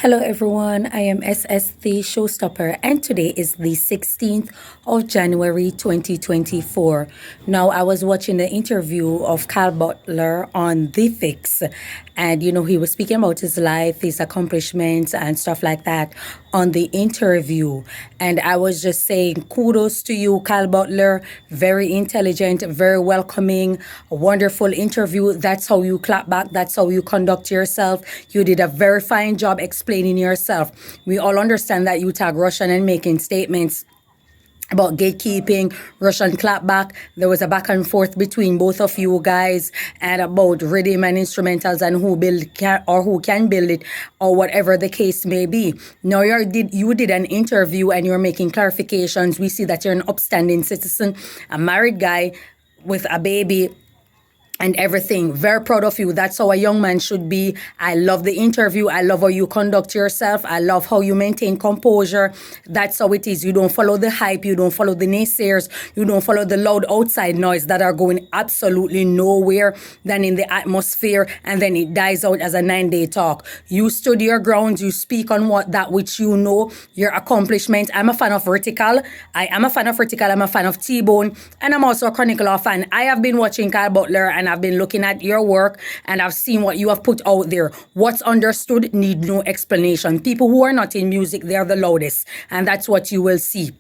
Hello everyone, I am SS the Showstopper and today is the 16th of January 2024. Now I was watching the interview of Kyle Butler on The Fix and he was speaking about his life, his accomplishments and stuff like that on the interview, and I was just saying kudos to you, Kyle Butler. Very intelligent, very welcoming, wonderful interview. That's how you clap back, that's how you conduct yourself. You did a very fine job explaining yourself. We all understand that you tag Rvssian and making statements about gatekeeping, Rvssian clapback. There was a back and forth between both of you guys and about rhythm and instrumentals and who who can build it or whatever the case may be. Now you did an interview and you're making clarifications. We see that you're an upstanding citizen, a married guy with a baby and everything. Very proud of you. That's how a young man should be. I love the interview. I love how you conduct yourself. I love how you maintain composure. That's how it is. You don't follow the hype. You don't follow the naysayers. You don't follow the loud outside noise that are going absolutely nowhere than in the atmosphere, and then it dies out as a 9-day talk. You stood your ground. You speak on that which you know, your accomplishment. I'm a fan of Vertical. I am a fan of Vertical. I'm a fan of T-Bone, and I'm also a Chronicler fan. I have been watching Kyle Butler and I've been looking at your work and I've seen what you have put out there. What's understood need no explanation. People who are not in music, they're the loudest, and that's what you will see.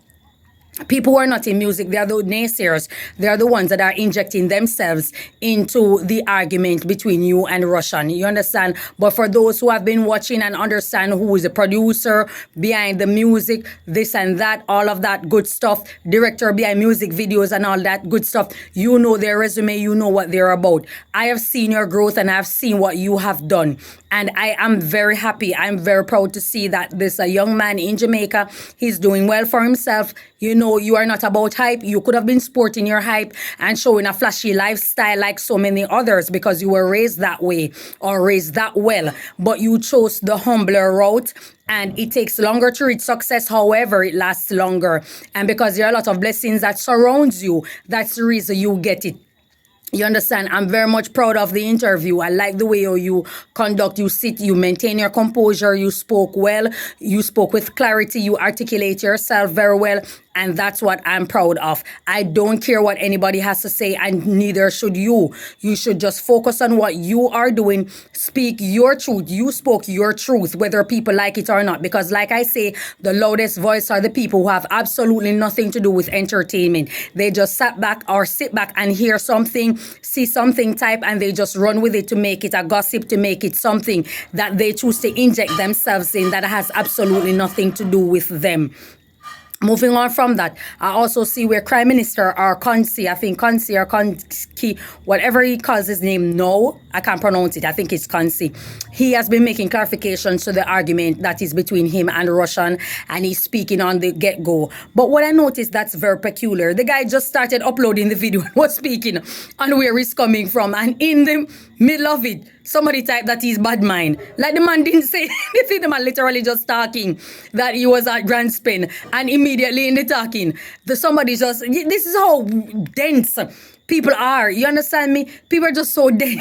People who are not in music, they are the naysayers. They are the ones that are injecting themselves into the argument between you and Rvssian. You understand? But for those who have been watching and understand who is the producer behind the music, this and that, all of that good stuff, director behind music videos and all that good stuff, you know their resume, you know what they're about. I have seen your growth and I've seen what you have done. And I am very happy. I'm very proud to see that this young man in Jamaica, he's doing well for himself. You know, you are not about hype. You could have been sporting your hype and showing a flashy lifestyle like so many others because you were raised that way or raised that well. But you chose the humbler route. And it takes longer to reach success, however, it lasts longer. And because there are a lot of blessings that surrounds you, that's the reason you get it. You understand? I'm very much proud of the interview. I like the way you conduct, you sit, you maintain your composure, you spoke well, you spoke with clarity, you articulate yourself very well. And that's what I'm proud of. I don't care what anybody has to say, and neither should you. You should just focus on what you are doing. Speak your truth. You spoke your truth, whether people like it or not. Because like I say, the loudest voice are the people who have absolutely nothing to do with entertainment. They just sit back and hear something, see something type, and they just run with it to make it a gossip, to make it something that they choose to inject themselves in that has absolutely nothing to do with them. Moving on from that, I also see where Prime Minister or Conci, I think Conci or Conci, whatever he calls his name, no, I can't pronounce it. I think it's Conci. He has been making clarifications to the argument that is between him and Rvssian, and he's speaking on the get-go. But what I noticed that's very peculiar, the guy just started uploading the video and was speaking on where he's coming from, and in the middle of it, somebody typed that he's bad mind. Like the man didn't say anything, the man literally just talking that he was at Grand Spin, and immediately in the talking, somebody just, this is how dense people are. You understand me? People are just so dense.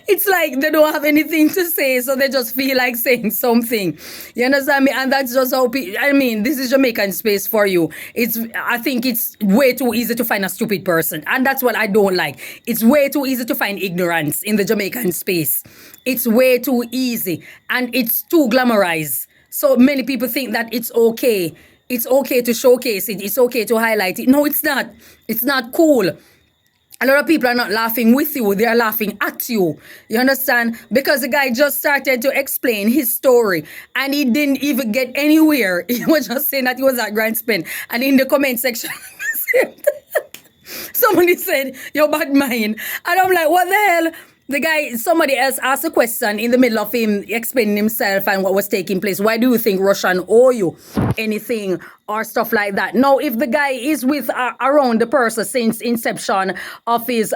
It's like they don't have anything to say, so they just feel like saying something. You understand me? And that's just how this is Jamaican space for you. I think it's way too easy to find a stupid person. And that's what I don't like. It's way too easy to find ignorance in the Jamaican space. It's way too easy. And it's too glamorized. So many people think that it's okay. It's okay to showcase it. It's okay to highlight it. No, it's not. It's not cool. A lot of people are not laughing with you. They are laughing at you. You understand? Because the guy just started to explain his story and he didn't even get anywhere. He was just saying that he was at Grand Spin. And in the comment section, somebody said, "You're bad mind." And I'm like, what the hell? Somebody else asked a question in the middle of him explaining himself and what was taking place. Why do you think Rvssian owe you anything or stuff like that. Now, if the guy is with around the person since inception of his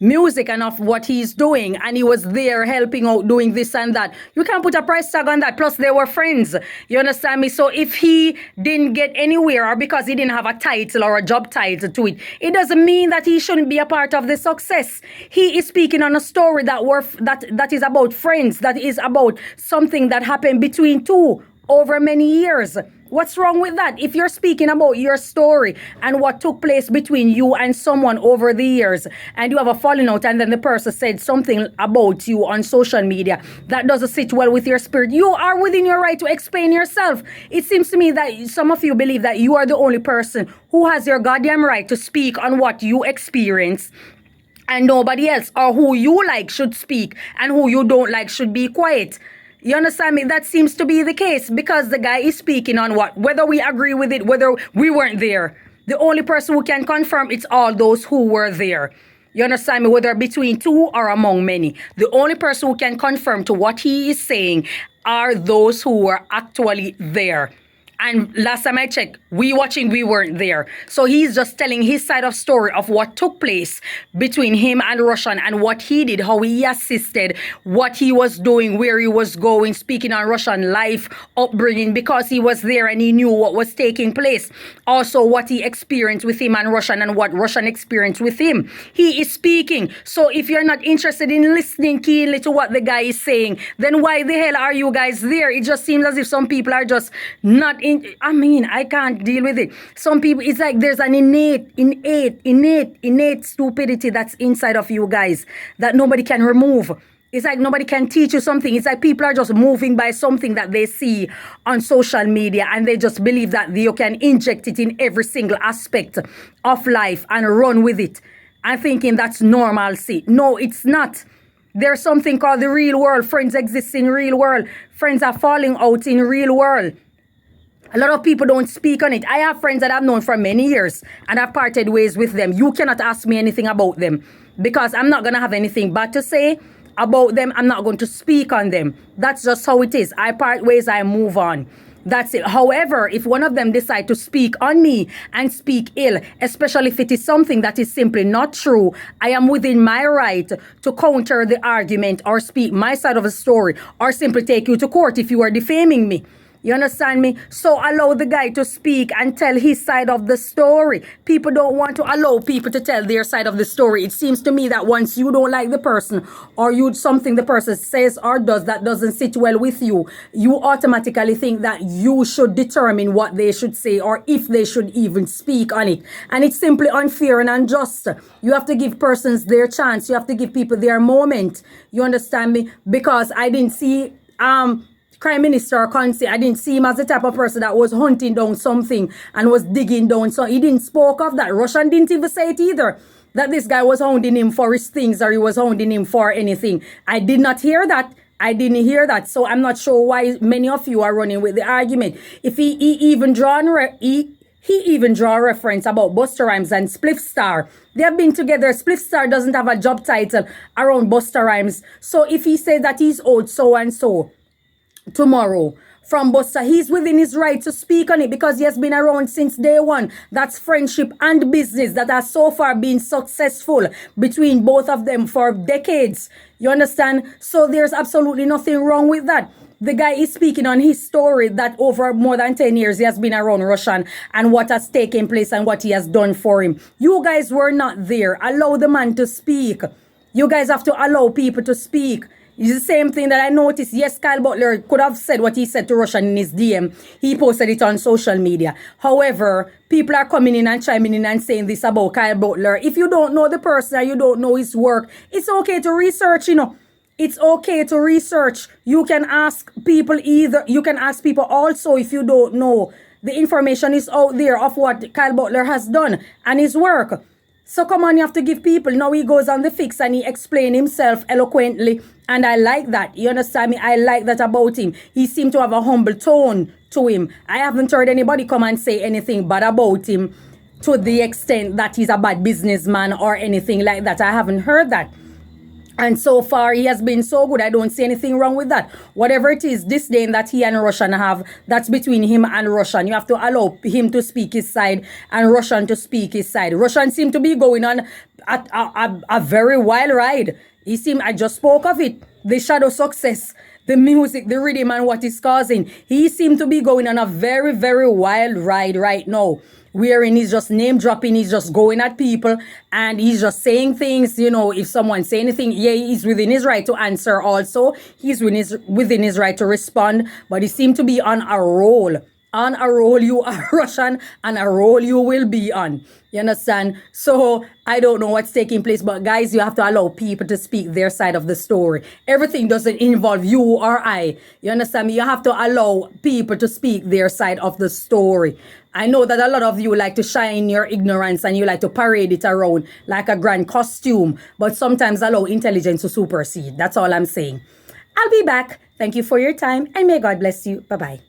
music and of what he's doing, and he was there helping out doing this and that, you can't put a price tag on that. Plus, they were friends. You understand me? So if he didn't get anywhere, or because he didn't have a title or a job title to it, it doesn't mean that he shouldn't be a part of the success. He is speaking on a story that is about friends, that is about something that happened between two over many years. What's wrong with that? If you're speaking about your story and what took place between you and someone over the years, and you have a falling out, and then the person said something about you on social media that doesn't sit well with your spirit, you are within your right to explain yourself. It seems to me that some of you believe that you are the only person who has your goddamn right to speak on what you experience, and nobody else, or who you like, should speak, and who you don't like should be quiet. You understand me? That seems to be the case, because the guy is speaking on what, whether we agree with it, whether we weren't there. The only person who can confirm it's all those who were there. You understand me? Whether between two or among many. The only person who can confirm to what he is saying are those who were actually there. And last time I checked, we weren't there. So he's just telling his side of story of what took place between him and Rvssian, and what he did, how he assisted, what he was doing, where he was going, speaking on Rvssian life, upbringing, because he was there and he knew what was taking place. Also what he experienced with him and Rvssian, and what Rvssian experienced with him. He is speaking. So if you're not interested in listening keenly to what the guy is saying, then why the hell are you guys there? It just seems as if some people are just not I can't deal with it. Some people, it's like there's an innate stupidity that's inside of you guys that nobody can remove. It's like nobody can teach you something. It's like people are just moving by something that they see on social media, and they just believe that you can inject it in every single aspect of life and run with it, and thinking that's normalcy. No, it's not. There's something called the real world. Friends exist in real world. Friends are falling out in real world. A lot of people don't speak on it. I have friends that I've known for many years, and I've parted ways with them. You cannot ask me anything about them, because I'm not going to have anything bad to say about them. I'm not going to speak on them. That's just how it is. I part ways, I move on. That's it. However, if one of them decide to speak on me and speak ill, especially if it is something that is simply not true, I am within my right to counter the argument, or speak my side of the story, or simply take you to court if you are defaming me. You understand me? So allow the guy to speak and tell his side of the story. People don't want to allow people to tell their side of the story. It seems to me that once you don't like the person, or something the person says or does that doesn't sit well with you, you automatically think that you should determine what they should say, or if they should even speak on it. And it's simply unfair and unjust. You have to give persons their chance. You have to give people their moment. You understand me? Because I didn't see Prime Minister Conci, I didn't see him as the type of person that was hunting down something and was digging down. So he didn't spoke of that. Rvssian didn't even say it either, that this guy was hounding him for his things, or he was hounding him for anything. I did not hear that. I didn't hear that. So I'm not sure why many of you are running with the argument. If he even draw a reference about Busta Rhymes and Spliff Star. They have been together. Spliff Star doesn't have a job title around Busta Rhymes. So if he says that he's owed so and so tomorrow from Busta, he's within his right to speak on it, because he has been around since day one. That's friendship and business that has so far been successful between both of them for decades. You understand? So there's absolutely nothing wrong with that. The guy is speaking on his story that over more than 10 years he has been around Rvssian, and what has taken place and what he has done for him. You guys were not there. Allow the man to speak. You guys have to allow people to speak. It's the same thing that I noticed. Yes, Kyle Butler could have said what he said to Rvssian in his DM. He posted it on social media. However, people are coming in and chiming in and saying this about Kyle Butler. If you don't know the person or you don't know his work, it's okay to research, It's okay to research. You can ask people also if you don't know. The information is out there of what Kyle Butler has done and his work. So come on, you have to give people. Now he goes on The Fix and he explains himself eloquently. And I like that. You understand me? I like that about him. He seemed to have a humble tone to him. I haven't heard anybody come and say anything bad about him to the extent that he's a bad businessman or anything like that. I haven't heard that. And so far, he has been so good. I don't see anything wrong with that. Whatever it is, disdain that he and Rvssian have, that's between him and Rvssian. You have to allow him to speak his side and Rvssian to speak his side. Rvssian seemed to be going on a very wild ride. I just spoke of it. The shadow success, the music, the rhythm, and what it's causing. He seemed to be going on a very, very wild ride right now, wherein he's just name dropping, he's just going at people, and he's just saying things. If someone say anything, yeah, he's within his right to answer also. He's within his right to respond, but he seemed to be on a roll. On a roll you are, Rvssian, and a roll you will be on. You understand? So I don't know what's taking place, but guys, you have to allow people to speak their side of the story. Everything doesn't involve you or I. You understand me? You have to allow people to speak their side of the story. I know that a lot of you like to shine your ignorance and you like to parade it around like a grand costume, but sometimes allow intelligence to supersede. That's all I'm saying. I'll be back. Thank you for your time, and may God bless you. Bye-bye.